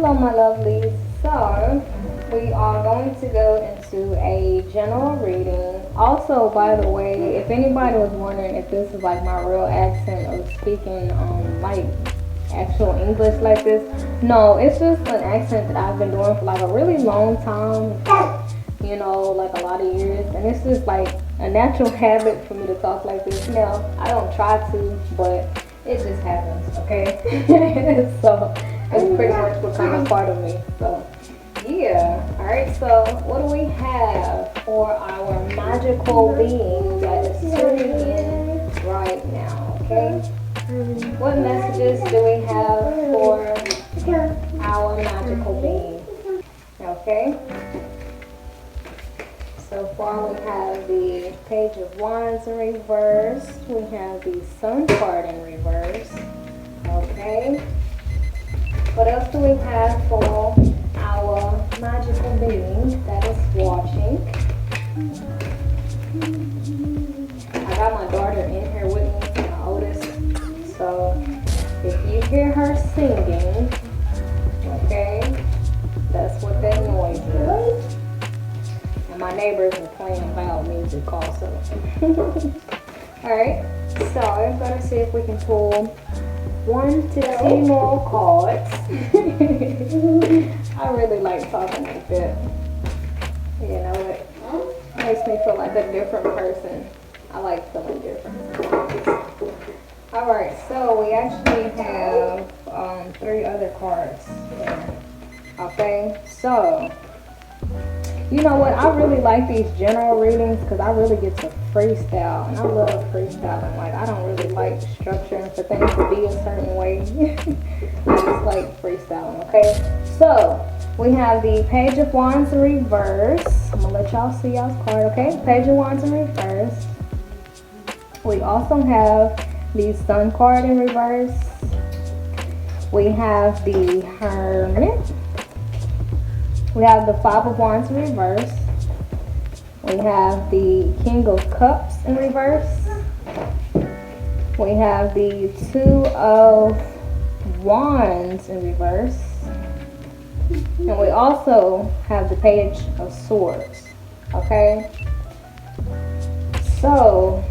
Hello, my lovelies. So, we are going to go into a general reading. Also, by the way, if anybody was wondering if this is like my real accent of speaking, like actual English like this, no, it's just an accent that I've been doing for like a really long time. You know, like a lot of years, and it's just like a natural habit for me to talk like this. Now, I don't try to, but it just happens. Okay, so it's pretty much become a part of me. So. Yeah. Alright, so what do we have for our magical being that is tuning in right now? Okay? What messages do we have for our magical being? Okay? So far we have the Page of Wands in reverse. We have the Sun card in reverse. Okay? What else do we have for our magical being that is watching? I got my daughter in here with me, my oldest. So if you hear her singing, okay, that's what that noise is. And my neighbors are playing loud music also. Alright, so I'm going to see if we can pull 1 to 2 more cards. I really like talking like that. You know, it makes me feel like a different person. I like feeling different. Alright, so we actually have 3 other cards here. Okay, so you know what? I really like these general readings because I really get to freestyle, and I love freestyling. Like, I don't really like structuring for things to be a certain way. I just like freestyling, okay? So, we have the Page of Wands in reverse. I'm going to let y'all see y'all's card, okay? Page of Wands in reverse. We also have the Sun card in reverse. We have the Hermit. We have the Five of Wands in reverse. We have the King of Cups in reverse. We have the Two of Wands in reverse. And we also have the Page of Swords. Okay? So,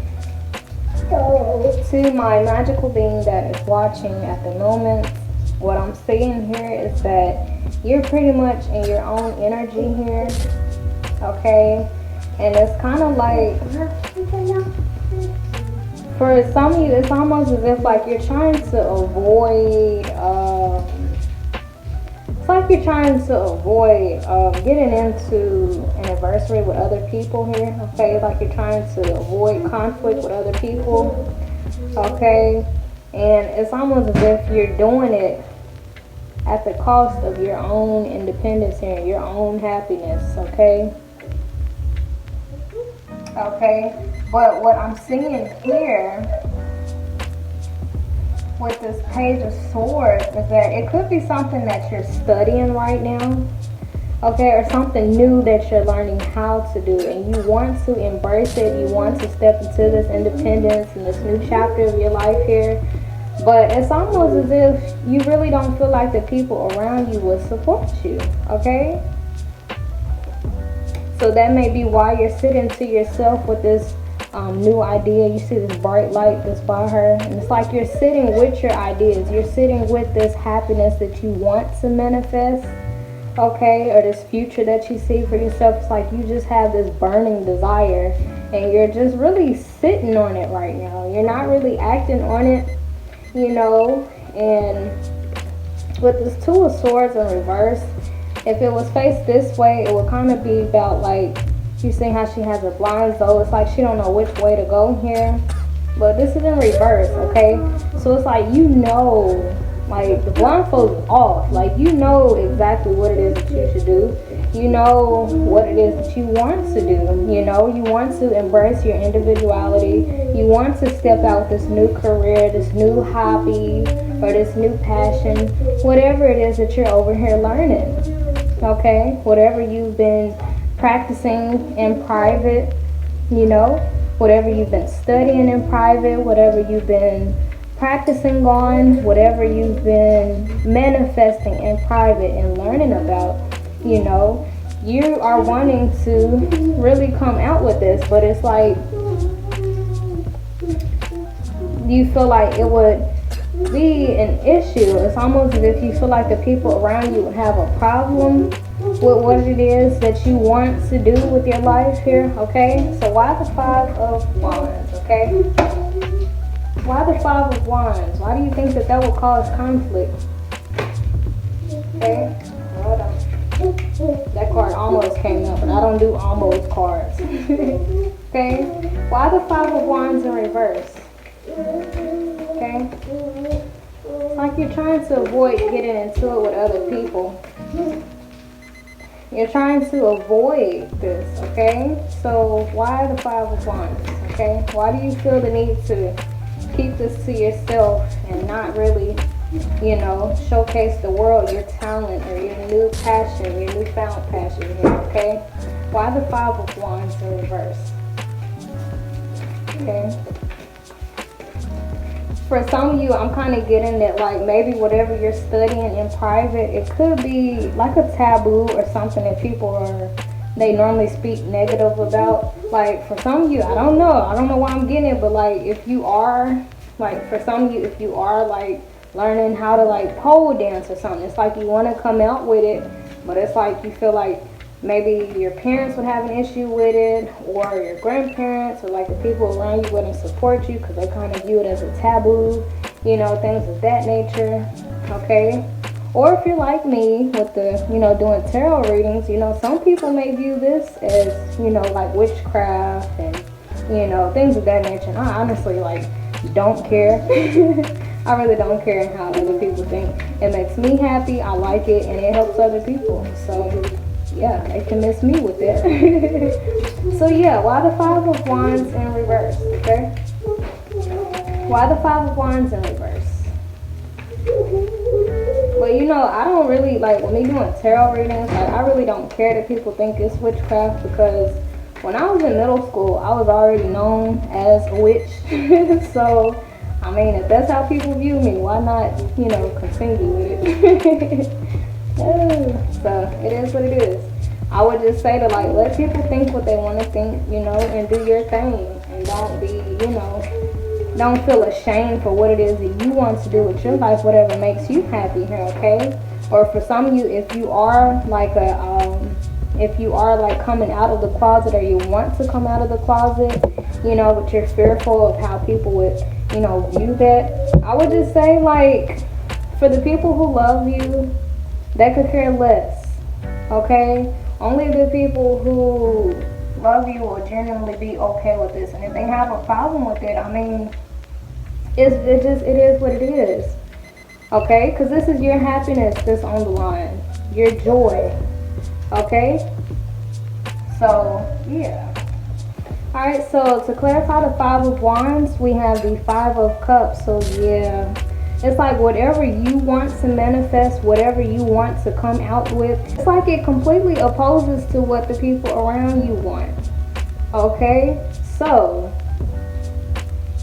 to my magical being that is watching at the moment, what I'm seeing here is that you're pretty much in your own energy here, okay? And it's kind of like, for some of you, it's almost as if like you're trying to avoid, it's like you're trying to avoid getting into an adversary with other people here, okay? Like you're trying to avoid conflict with other people, okay? And it's almost as if you're doing it at the cost of your own independence here, your own happiness, okay? Okay, but what I'm seeing here with this Page of Swords is that it could be something that you're studying right now, okay, or something new that you're learning how to do, and you want to embrace it, you want to step into this independence and this new chapter of your life here. But it's almost as if you really don't feel like the people around you will support you, okay? So that may be why you're sitting to yourself with this new idea. You see this bright light that's by her. And it's like you're sitting with your ideas. You're sitting with this happiness that you want to manifest, okay? Or this future that you see for yourself. It's like you just have this burning desire. And you're just really sitting on it right now. You're not really acting on it. You know, and with this Two of Swords in reverse, if it was faced this way, it would kind of be about like, you see how she has a blind, so it's like she don't know which way to go here. But this is in reverse, okay? So it's like, you know, like the blindfold is off. Like, you know exactly what it is that you should do. You know what it is that you want to do. You know, you want to embrace your individuality. You want to step out this new career, this new hobby, or this new passion. Whatever it is that you're over here learning. Okay? Whatever you've been practicing in private, you know. Whatever you've been studying in private. Whatever you've been practicing on, whatever you've been manifesting in private and learning about, you know, you are wanting to really come out with this, but it's like you feel like it would be an issue. It's almost as if you feel like the people around you would have a problem with what it is that you want to do with your life here, okay? So why the Five of Wands, okay? Why the Five of Wands? Why do you think that that will cause conflict? Okay, hold on. That card almost came up, but I don't do almost cards. Okay, why the Five of Wands in reverse? Okay, it's like you're trying to avoid getting into it with other people. You're trying to avoid this, okay? So why the Five of Wands, okay? Why do you feel the need to keep this to yourself and not really, you know, showcase the world your talent or your new passion, your newfound passion here, okay? Why the Five of Wands in reverse? Okay. For some of you, I'm kind of getting that, like, maybe whatever you're studying in private, it could be like a taboo or something that people they normally speak negative about. Like, for some of you, I don't know why I'm getting it, but like, if you are, like, for some of you, if you are like learning how to like pole dance or something, it's like you want to come out with it, but it's like you feel like maybe your parents would have an issue with it, or your grandparents, or like the people around you wouldn't support you because they kind of view it as a taboo, you know, things of that nature, okay? Or if you're like me with the, you know, doing tarot readings, you know, some people may view this as, you know, like witchcraft and, you know, things of that nature. And I honestly, like, don't care. I really don't care how other people think. It makes me happy, I like it, and it helps other people. So yeah, they can miss me with it. So yeah, why the Five of Wands in reverse, okay? Why the Five of Wands in reverse? Well, you know, I don't really, like, when me doing tarot readings, like, I really don't care that people think it's witchcraft, because when I was in middle school, I was already known as a witch. So, I mean, if that's how people view me, why not, you know, continue with it? So, it is what it is. I would just say to, like, let people think what they want to think, you know, and do your thing. And don't be, you know, don't feel ashamed for what it is that you want to do with your life, whatever makes you happy here, okay? Or for some of you, if you are like coming out of the closet, or you want to come out of the closet, you know, but you're fearful of how people would, you know, view that, I would just say, like, for the people who love you, they could care less, okay? Only the people who love you will genuinely be okay with this. And if they have a problem with it, I mean, it is what it is, okay? Because this is your happiness that's on the line, your joy, okay? So yeah. All right, so to clarify the Five of Wands, we have the Five of Cups. So yeah, it's like whatever you want to manifest, whatever you want to come out with, it's like it completely opposes to what the people around you want, okay? So,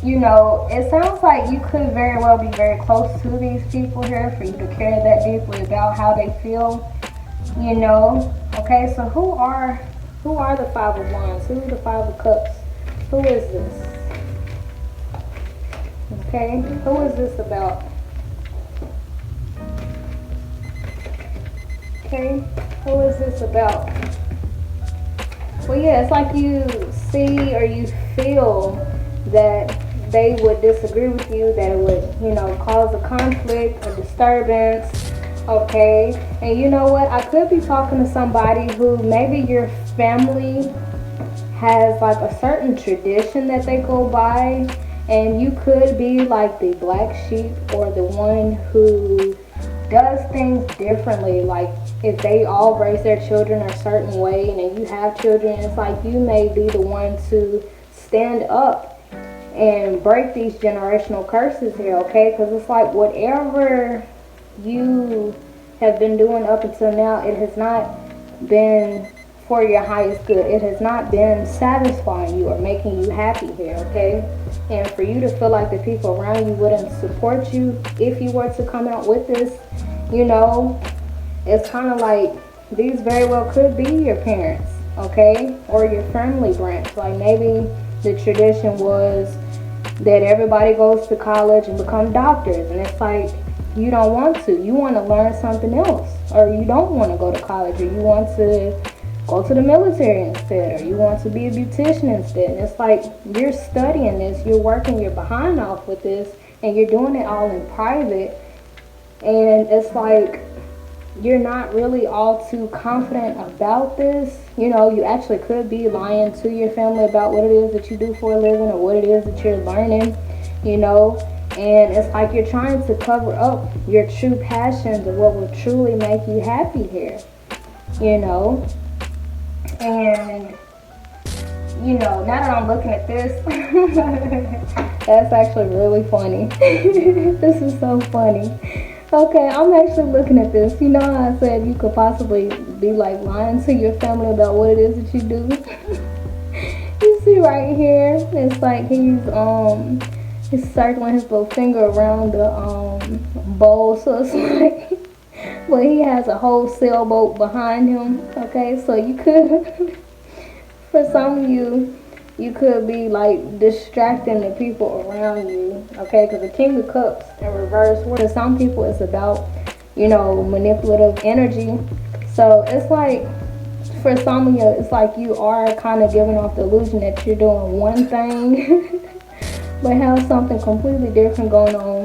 you know, it sounds like you could very well be very close to these people here for you to care that deeply about how they feel, you know? Okay, so who are the Five of Wands? Who are the Five of Cups? Who is this? Okay, who is this about? Okay, who is this about? Well, yeah, it's like you see or you feel that they would disagree with you, that it would, you know, cause a conflict, a disturbance, okay? And you know what? I could be talking to somebody who maybe your family has like a certain tradition that they go by, and you could be like the black sheep or the one who does things differently. Like if they all raise their children a certain way and then you have children, it's like you may be the one to stand up and break these generational curses here, okay? Because it's like whatever you have been doing up until now, it has not been for your highest good. It has not been satisfying you or making you happy here, okay? And for you to feel like the people around you wouldn't support you if you were to come out with this, you know, it's kind of like these very well could be your parents, okay? Or your family branch. Like maybe the tradition was that everybody goes to college and become doctors. And it's like, you don't want to. You want to learn something else. Or you don't want to go to college. Or you want to go to the military instead. Or you want to be a beautician instead. And it's like, you're studying this. You're working your behind off with this. And you're doing it all in private. And it's like, you're not really all too confident about this. You know, you actually could be lying to your family about what it is that you do for a living or what it is that you're learning, you know. And it's like you're trying to cover up your true passions of what will truly make you happy here, you know. And, you know, now that I'm looking at this, that's actually really funny. This is so funny. Okay, I'm actually looking at this. You know how I said you could possibly be like lying to your family about what it is that you do? You see right here, it's like he's circling his little finger around the bowl, so it's like, well, he has a whole sailboat behind him. Okay, so you could, for some of you, you could be like distracting the people around you, okay? Because the King of Cups in reverse, for some people it's about, you know, manipulative energy. So it's like, for some of you, it's like you are kind of giving off the illusion that you're doing one thing, but have something completely different going on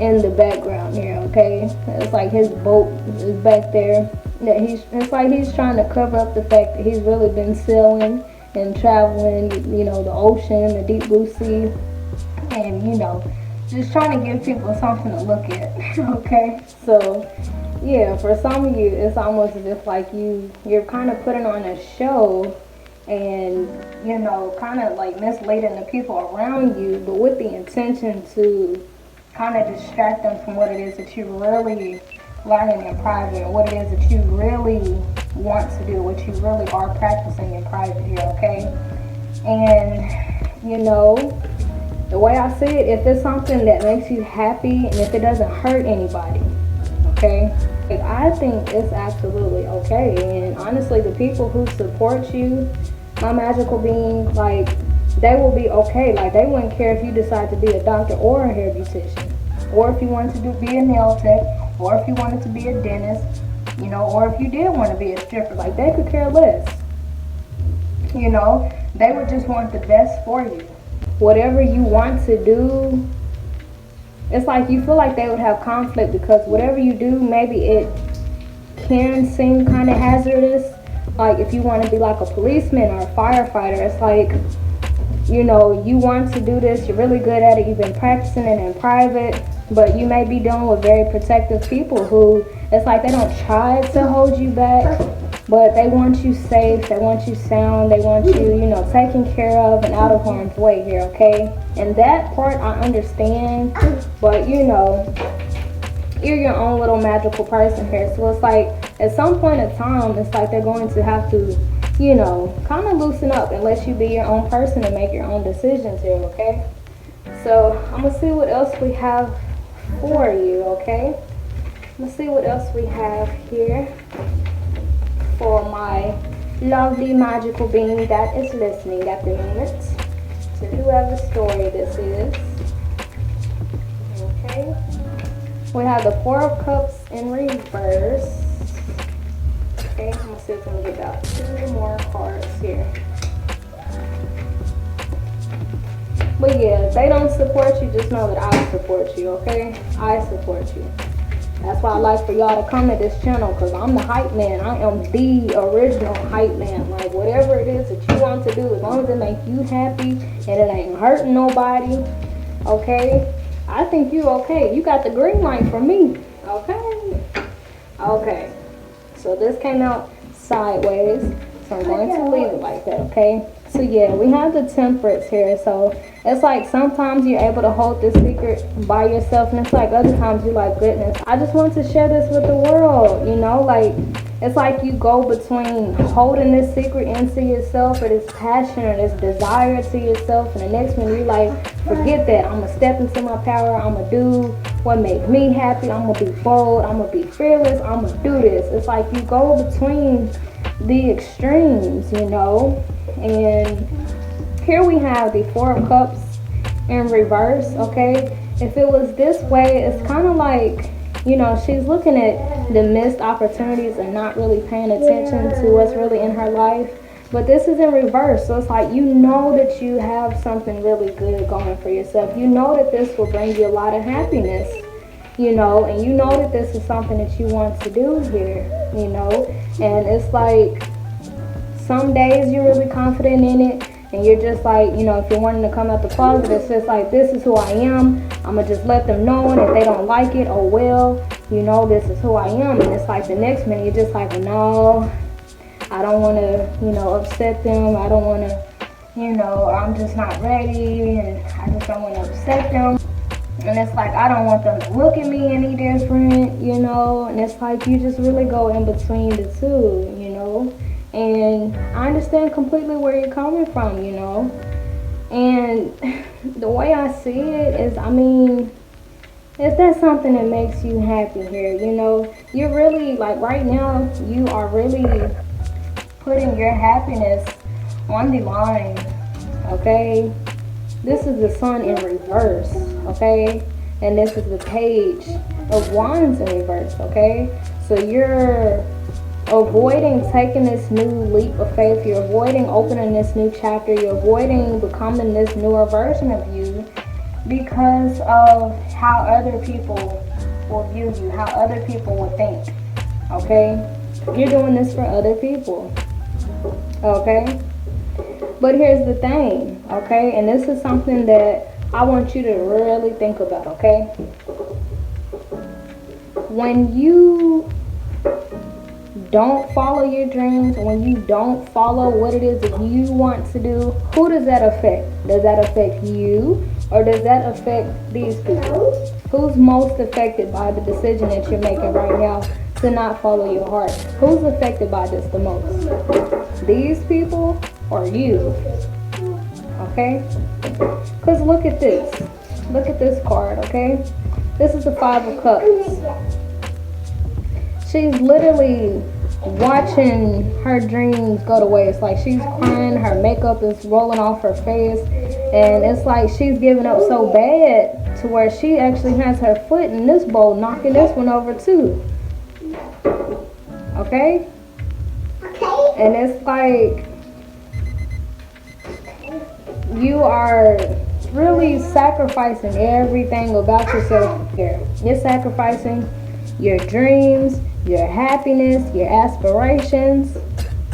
in the background here, okay? It's like his boat is back there. It's like he's trying to cover up the fact that he's really been sailing and traveling, you know, the ocean, the deep blue sea, and, you know, just trying to give people something to look at, okay? So, yeah, for some of you, it's almost as if, like, you're kind of putting on a show and, you know, kind of, like, misleading the people around you, but with the intention to kind of distract them from what it is that you really learning in private, or what it is that you really want to do, what you really are practicing in private here, okay? And, you know, the way I see it, if it's something that makes you happy and if it doesn't hurt anybody, okay, like, I think it's absolutely okay. And honestly, the people who support you, my magical being, like, they will be okay. Like, they wouldn't care if you decide to be a doctor or a hair beautician, or if you wanted to be a nail tech, or if you wanted to be a dentist, you know, or if you did want to be a stripper. Like, they could care less. You know, they would just want the best for you. Whatever you want to do, it's like you feel like they would have conflict, because whatever you do, maybe it can seem kind of hazardous. Like, if you want to be like a policeman or a firefighter, it's like, you know, you want to do this, you're really good at it, you've been practicing it in private, but you may be dealing with very protective people who, it's like they don't try to hold you back, but they want you safe, they want you sound, they want you, you know, taken care of and out of harm's way here, okay? And that part I understand, but, you know, you're your own little magical person here, so it's like, at some point in time, it's like they're going to have to, you know, kind of loosen up and let you be your own person and make your own decisions here, okay? So I'm gonna see what else we have for you, okay? Let's see what else we have here for my lovely magical being that is listening at the moment to whoever story this is. Okay, we have the Four of Cups in reverse. Okay, I'm gonna see if I can get about 2 more cards here. But yeah, if they don't support you, just know that I support you, okay? I support you. That's why I like for y'all to come to this channel, because I'm the hype man. I am the original hype man. Like, whatever it is that you want to do, as long as it makes you happy and it ain't hurting nobody, okay? I think you okay. You got the green light from me, okay? Okay. So this came out sideways, so I'm going to leave it like that, okay? So yeah, we have the Temperance here. So it's like sometimes you're able to hold this secret by yourself, and it's like other times you're like, goodness, I just want to share this with the world, you know? Like, it's like you go between holding this secret into yourself, or this passion or this desire to yourself, and the next one you're like forget that. I'm gonna step into my power. I'm gonna do what makes me happy. I'm gonna be bold. I'm gonna be fearless. I'm gonna do this. It's like you go between the extremes, you know. And here we have the Four of Cups in reverse, okay? If it was this way, it's kind of like, you know, she's looking at the missed opportunities and not really paying attention to what's really in her life. But this is in reverse, so it's like you know that you have something really good going for yourself. You know that this will bring you a lot of happiness, you know, and you know that this is something that you want to do here, you know. And it's like some days you're really confident in it, and you're just like, you know, if you're wanting to come out the closet, it's just like, this is who I am. I'm going to just let them know, and if they don't like it, oh well, you know, this is who I am. And it's like the next minute, you're just like, no, I don't want to, you know, upset them. I don't want to, you know, I'm just not ready, and I just don't want to upset them. And it's like, I don't want them to look at me any different, you know. And it's like you just really go in between the two, you know. And I understand completely where you're coming from, you know. And the way I see it is, I mean, if that's something that makes you happy here, you know, you're really, like right now, you are really putting your happiness on the line, okay? This is the Sun in reverse, okay? And this is the Page of Wands in reverse, okay? So you're avoiding taking this new leap of faith. You're avoiding opening this new chapter. You're avoiding becoming this newer version of you because of how other people will view you, how other people will think, okay? You're doing this for other people, okay? But here's the thing, okay? And this is something that I want you to really think about, okay? When you don't follow your dreams, when you don't follow what it is that you want to do, who does that affect? Does that affect you, or does that affect these people? Who's most affected by the decision that you're making right now to not follow your heart? Who's affected by this the most? These people or you? Okay? Because look at this. Look at this card, okay? This is the Five of Cups. She's literally watching her dreams go to waste. Like she's crying, her makeup is rolling off her face, and it's like she's giving up so bad to where she actually has her foot in this bowl, knocking this one over too. Okay? And it's like you are really sacrificing everything about yourself here. You're sacrificing your dreams, your happiness, your aspirations,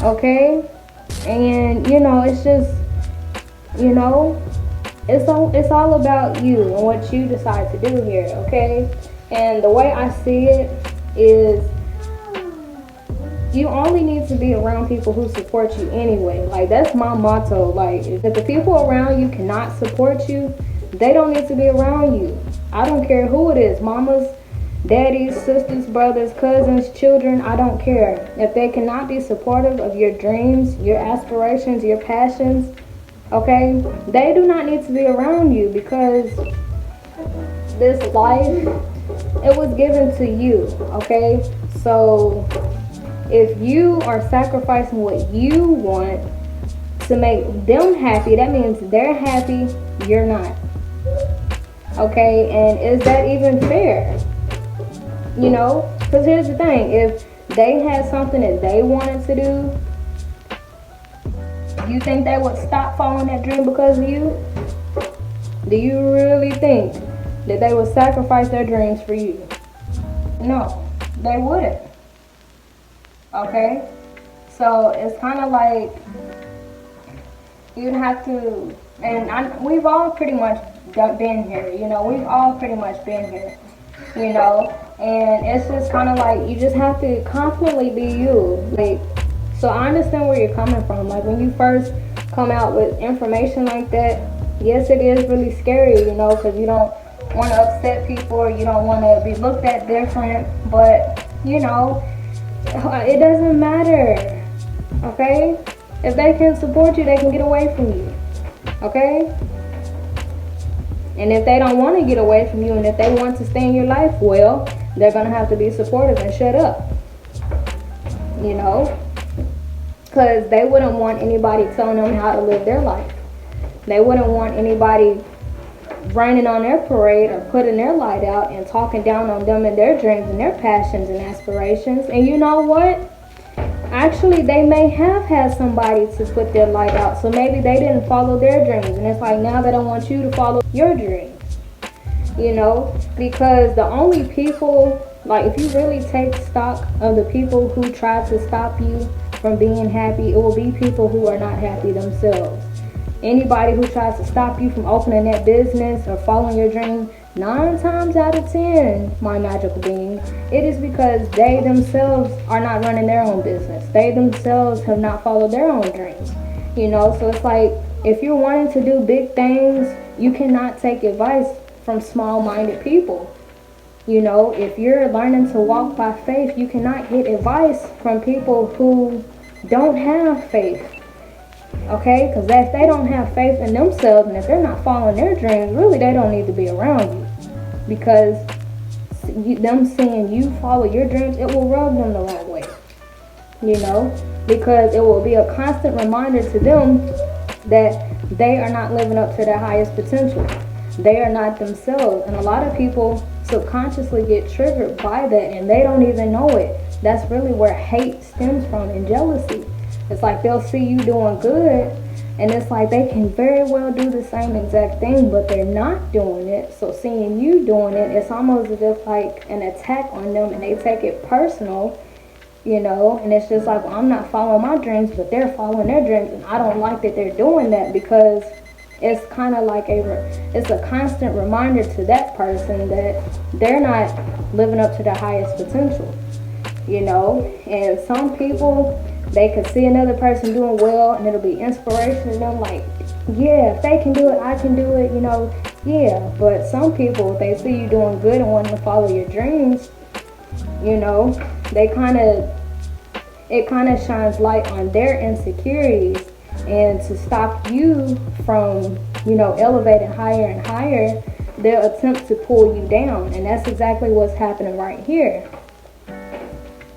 okay? And you know, it's just, you know, it's all about you and what you decide to do here, okay? And the way I see it is you only need to be around people who support you anyway. Like that's my motto. Like if the people around you cannot support you, they don't need to be around you. I don't care who it is, mamas, daddies, sisters, brothers, cousins, children, I don't care. If they cannot be supportive of your dreams, your aspirations, your passions, okay, they do not need to be around you, because this life, it was given to you, okay? So if you are sacrificing what you want to make them happy, that means they're happy, you're not, okay? And is that even fair? You know, because here's the thing, if they had something that they wanted to do, you think they would stop following that dream because of you? Do you really think that they would sacrifice their dreams for you? No, they wouldn't. Okay? So it's kind of like you'd have to, and we've all pretty much been here, you know, we've all pretty much been here, you know, and it's just kind of like you just have to confidently be you. Like, so I understand where you're coming from. Like when you first come out with information like that, yes, it is really scary, you know, because you don't want to upset people, or you don't want to be looked at different, but you know, it doesn't matter, okay? If they can support you, they can get away from you, okay? And if they don't want to get away from you, and if they want to stay in your life, well, they're going to have to be supportive and shut up. You know? Because they wouldn't want anybody telling them how to live their life. They wouldn't want anybody raining on their parade or putting their light out and talking down on them and their dreams and their passions and aspirations. And you know what? Actually, they may have had somebody to put their light out, so maybe they didn't follow their dreams, and it's like now they don't want you to follow your dreams, you know, because the only people, like if you really take stock of the people who try to stop you from being happy, it will be people who are not happy themselves. Anybody who tries to stop you from opening that business or following your dream, 9 times out of 10, my magical being, it is because they themselves are not running their own business. They themselves have not followed their own dreams. You know, so it's like, if you're wanting to do big things, you cannot take advice from small-minded people. You know, if you're learning to walk by faith, you cannot get advice from people who don't have faith. Okay? Because if they don't have faith in themselves, and if they're not following their dreams, really they don't need to be around you. Because them seeing you follow your dreams, it will rub them the wrong way. You know? Because it will be a constant reminder to them that they are not living up to their highest potential. They are not themselves. And a lot of people subconsciously get triggered by that, and they don't even know it. That's really where hate stems from, and jealousy. It's like they'll see you doing good, and it's like they can very well do the same exact thing, but they're not doing it. So seeing you doing it, it's almost as if like an attack on them, and they take it personal, you know. And it's just like, well, I'm not following my dreams, but they're following their dreams, and I don't like that they're doing that, because it's kind of like it's a constant reminder to that person that they're not living up to their highest potential, you know. And some people, they could see another person doing well, and it'll be inspiration to them, like, yeah, if they can do it, I can do it, you know. Yeah, but some people, if they see you doing good and wanting to follow your dreams, you know, it kind of shines light on their insecurities, and to stop you from, you know, elevating higher and higher, they'll attempt to pull you down. And that's exactly what's happening right here.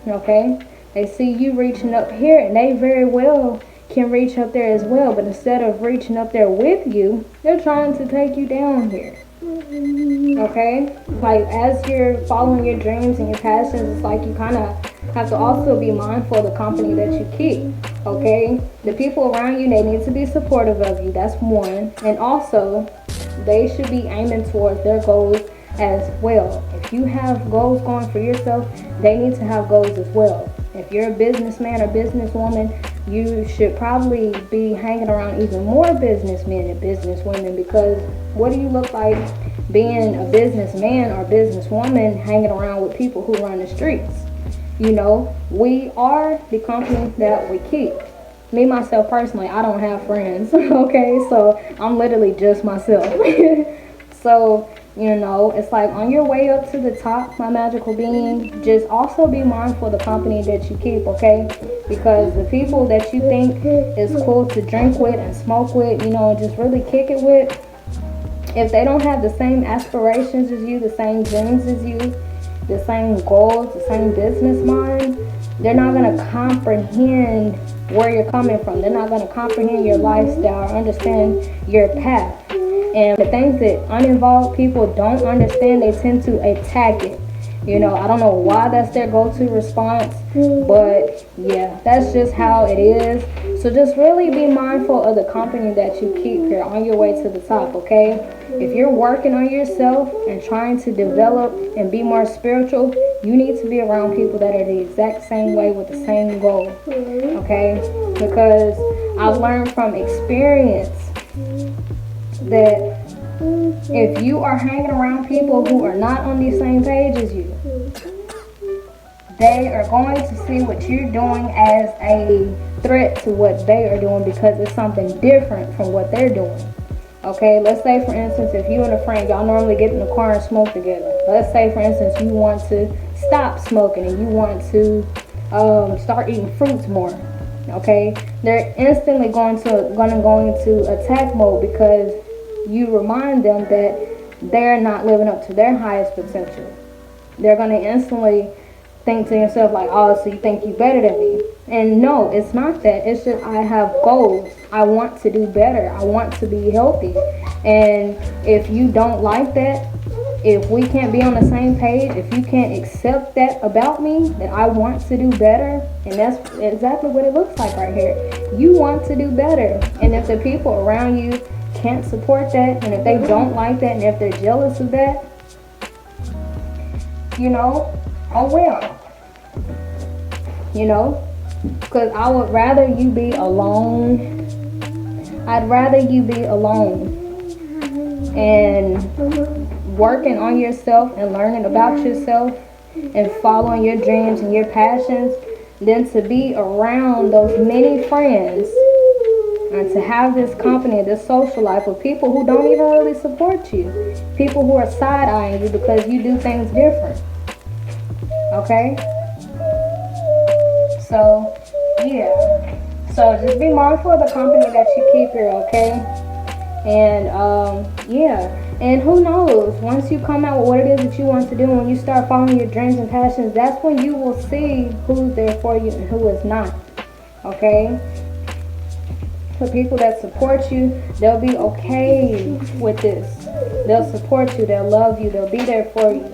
Okay? They see you reaching up here, and they very well can reach up there as well. But instead of reaching up there with you, they're trying to take you down here. Okay? Like, as you're following your dreams and your passions, it's like you kind of have to also be mindful of the company that you keep. Okay? The people around you, they need to be supportive of you. That's one. And also, they should be aiming towards their goals as well. If you have goals going for yourself, they need to have goals as well. If you're a businessman or businesswoman, you should probably be hanging around even more businessmen and businesswomen, because what do you look like being a businessman or businesswoman hanging around with people who run the streets? You know, we are the company that we keep. Me, myself, personally, I don't have friends, okay? So I'm literally just myself. So, you know, it's like on your way up to the top, my magical being, just also be mindful of the company that you keep, okay? Because the people that you think is cool to drink with and smoke with, you know, and just really kick it with, if they don't have the same aspirations as you, the same dreams as you, the same goals, the same business mind, they're not going to comprehend where you're coming from. They're not going to comprehend your lifestyle or understand your path. And the things that uninvolved people don't understand, they tend to attack it. You know, I don't know why that's their go-to response, but yeah, that's just how it is. So just really be mindful of the company that you keep here on your way to the top, okay? If you're working on yourself and trying to develop and be more spiritual, you need to be around people that are the exact same way with the same goal, okay? Because I've learned from experience that if you are hanging around people who are not on the same page as you, they are going to see what you're doing as a threat to what they are doing, because it's something different from what they're doing. Okay, let's say for instance, if you and a friend, y'all normally get in the car and smoke together. Let's say for instance, you want to stop smoking and you want to start eating fruits more. Okay, they're instantly going to go into attack mode, because you remind them that they're not living up to their highest potential. They're going to instantly think to yourself like, oh, so you think you better than me. And no, it's not that. It's just I have goals. I want to do better. I want to be healthy. And if you don't like that, if we can't be on the same page, if you can't accept that about me, that I want to do better, and that's exactly what it looks like right here. You want to do better. And if the people around you can't support that, and if they don't like that, and if they're jealous of that, you know, oh well. You know, because I would rather you be alone. I'd rather you be alone and working on yourself and learning about yourself and following your dreams and your passions than to be around those many friends and to have this company, this social life with people who don't even really support you. People who are side-eyeing you because you do things different. Okay? So, yeah. So just be mindful of the company that you keep here, okay? And, yeah. And who knows, once you come out with what it is that you want to do, when you start following your dreams and passions, that's when you will see who's there for you and who is not, okay? The people that support you, they'll be okay with this. They'll support you, they'll love you, they'll be there for you,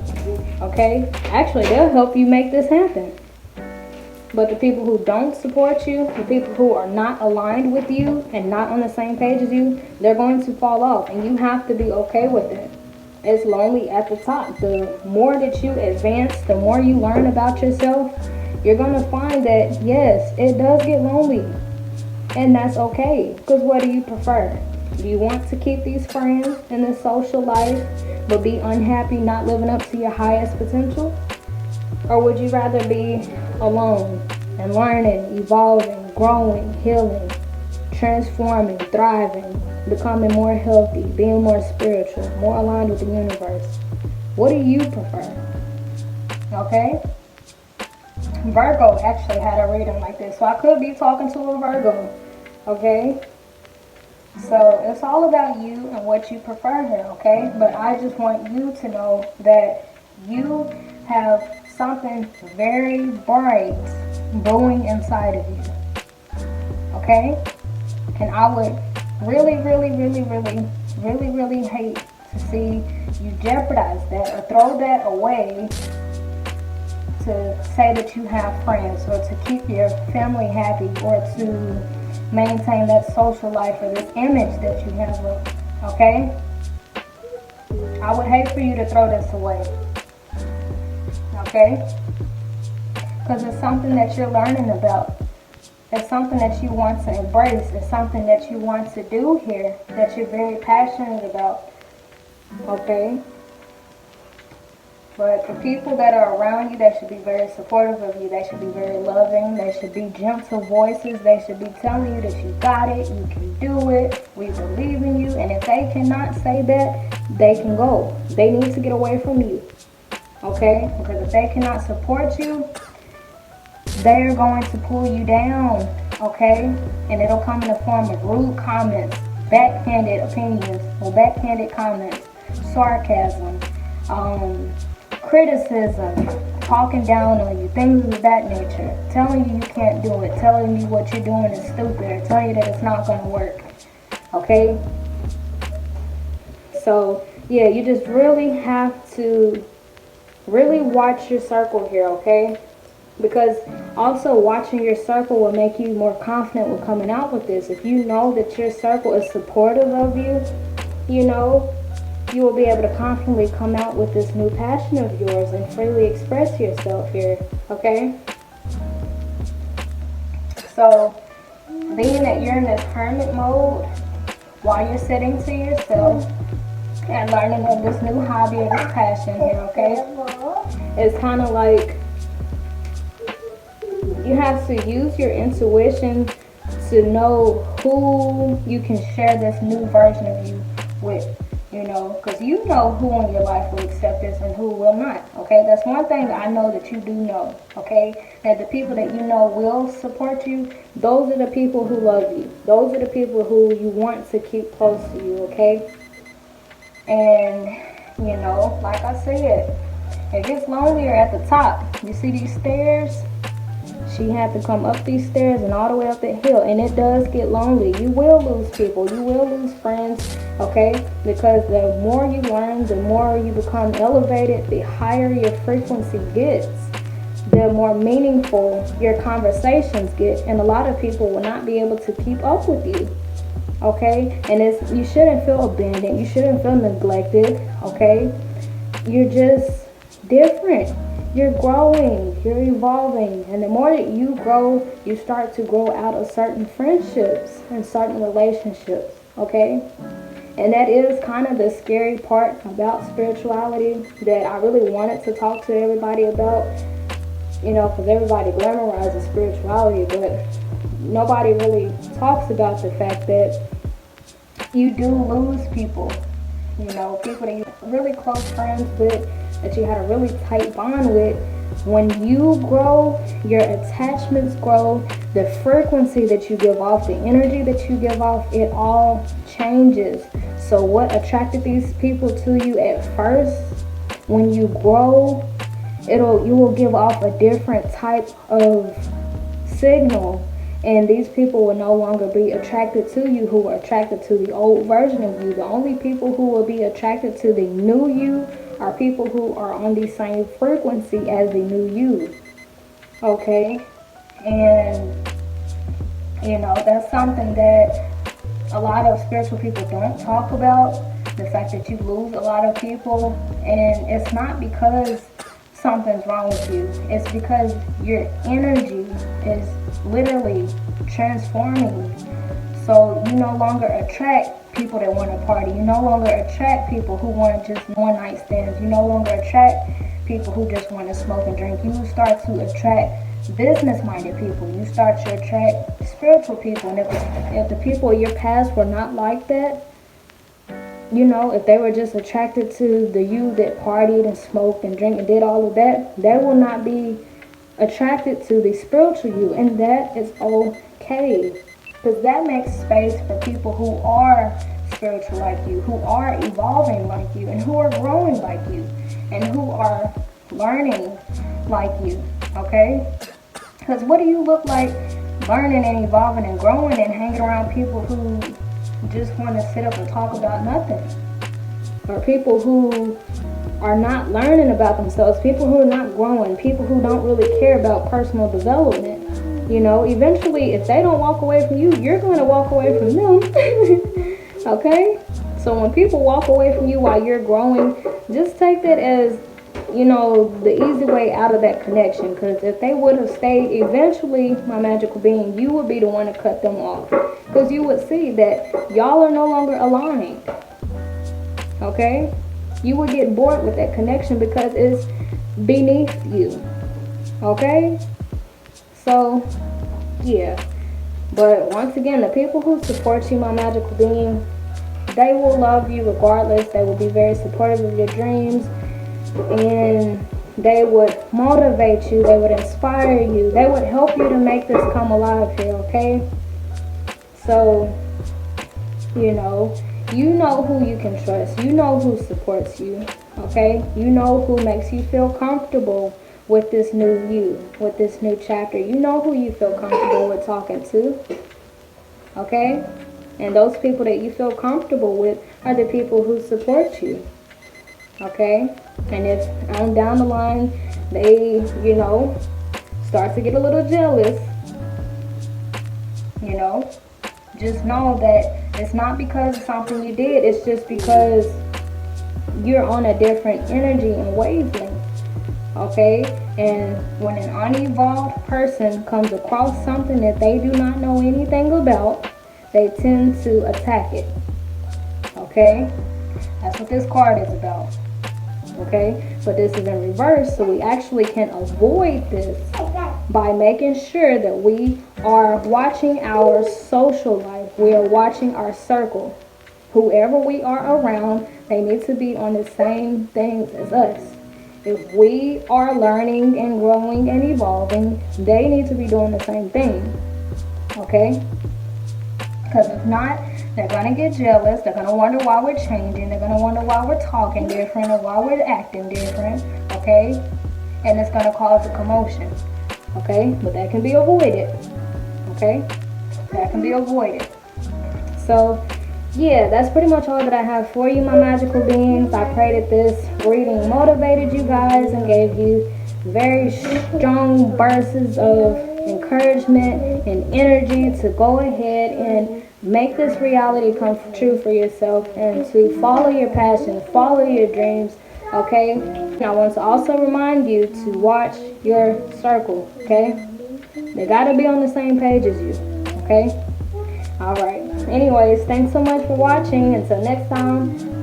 okay? Actually, they'll help you make this happen. But the people who don't support you, the people who are not aligned with you and not on the same page as you, they're going to fall off. And you have to be okay with it. It's lonely at the top. The more that you advance, the more you learn about yourself, you're going to find that, yes, it does get lonely. And that's okay. Because what do you prefer? Do you want to keep these friends in this social life, but be unhappy not living up to your highest potential? Or would you rather be alone and learning, evolving, growing, healing, transforming, thriving, becoming more healthy, being more spiritual, more aligned with the universe? What do you prefer? Okay? Virgo actually had a reading like this, so I could be talking to a Virgo. Okay? So it's all about you and what you prefer here, okay? But I just want you to know that you have something very bright brewing inside of you, okay? And I would really hate to see you jeopardize that or throw that away to say that you have friends or to keep your family happy or to maintain that social life or this image that you have, okay? I would hate for you to throw this away. Okay? Because it's something that you're learning about. It's something that you want to embrace. It's something that you want to do here that you're very passionate about. Okay? But the people that are around you, they should be very supportive of you. They should be very loving. They should be gentle voices. They should be telling you that you got it, you can do it, we believe in you. And if they cannot say that, they can go. They need to get away from you. Okay? Because if they cannot support you, they're going to pull you down. Okay? And it'll come in the form of rude comments, backhanded opinions, or backhanded comments, sarcasm, criticism, talking down on you, things of that nature, telling you you can't do it, telling you what you're doing is stupid, or telling you that it's not going to work. Okay? So, yeah, you just really have to really watch your circle here, okay? Because also watching your circle will make you more confident with coming out with this. If you know that your circle is supportive of you, you know, you will be able to confidently come out with this new passion of yours and freely express yourself here, okay? So, being that you're in this hermit mode while you're sitting to yourself and learning of this new hobby or this passion here, okay? It's kind of like you have to use your intuition to know who you can share this new version of you with. You know, because you know who in your life will accept this and who will not, okay? That's one thing I know that you do know, okay? That the people that you know will support you, those are the people who love you. Those are the people who you want to keep close to you, okay? And You know, like I said, it gets lonelier at the top. You see these stairs? She had to come up these stairs and all the way up that hill, and it does get lonely. You will lose people, you will lose friends, okay? Because the more you learn, the more you become elevated, the higher your frequency gets, the more meaningful your conversations get, and a lot of people will not be able to keep up with you, okay? And you shouldn't feel abandoned, you shouldn't feel neglected, okay? You're just different. You're growing, you're evolving, and the more that you grow, you start to grow out of certain friendships and certain relationships, okay? And that is kind of the scary part about spirituality that I really wanted to talk to everybody about, you know, because everybody glamorizes spirituality, but nobody really talks about the fact that you do lose people, you know, people that you're really close friends with, that you had a really tight bond with. When you grow, your attachments grow, the frequency that you give off, the energy that you give off, it all changes. So what attracted these people to you at first, when you grow, you will give off a different type of signal, and these people will no longer be attracted to you who were attracted to the old version of you. The only people who will be attracted to the new you are people who are on the same frequency as the new you, okay? And you know, that's something that a lot of spiritual people don't talk about, the fact that you lose a lot of people, and it's not because something's wrong with you, it's because your energy is literally transforming. So you no longer attract people that want to party. You no longer attract people who want just one night stands. You no longer attract people who just want to smoke and drink. You start to attract business-minded people. You start to attract spiritual people. And if the people of your past were not like that, you know, if they were just attracted to the you that partied and smoked and drank and did all of that, they will not be attracted to the spiritual you, and that is okay. Because that makes space for people who are spiritual like you, who are evolving like you, and who are growing like you, and who are learning like you, okay? Because what do you look like learning and evolving and growing and hanging around people who just want to sit up and talk about nothing? Or people who are not learning about themselves, people who are not growing, people who don't really care about personal development. You know, eventually, if they don't walk away from you, you're going to walk away from them. Okay? So when people walk away from you while you're growing, just take that as, you know, the easy way out of that connection. Because if they would have stayed, eventually, my magical being, you would be the one to cut them off. Because you would see that y'all are no longer aligned. Okay? You would get bored with that connection because it's beneath you. Okay? So, yeah. But once again, the people who support you, my magical being, they will love you regardless. They will be very supportive of your dreams. And they would motivate you. They would inspire you. They would help you to make this come alive here, okay? So, you know who you can trust. You know who supports you, okay? You know who makes you feel comfortable with this new you, with this new chapter. You know who you feel comfortable with talking to, okay? And those people that you feel comfortable with are the people who support you, okay? And if down the line they, you know, start to get a little jealous, you know, just know that it's not because of something you did, it's just because you're on a different energy and wavelength. Okay, and when an unevolved person comes across something that they do not know anything about, they tend to attack it. Okay, that's what this card is about. Okay, but this is in reverse, so we actually can avoid this by making sure that we are watching our social life. We are watching our circle. Whoever we are around, they need to be on the same things as us. If we are learning and growing and evolving, they need to be doing the same thing. Okay? Because if not, They're gonna get jealous. They're gonna wonder why we're changing. They're gonna wonder why we're talking different or why we're acting different, okay? And it's gonna cause a commotion, okay? But that can be avoided, okay? That can be avoided. So, yeah, that's pretty much all that I have for you, my magical beings. I pray that this reading motivated you guys and gave you very strong bursts of encouragement and energy to go ahead and make this reality come true for yourself and to follow your passion, follow your dreams, okay? And I want to also remind you to watch your circle, okay? They got to be on the same page as you, okay? All right. Anyways, thanks so much for watching. Until next time,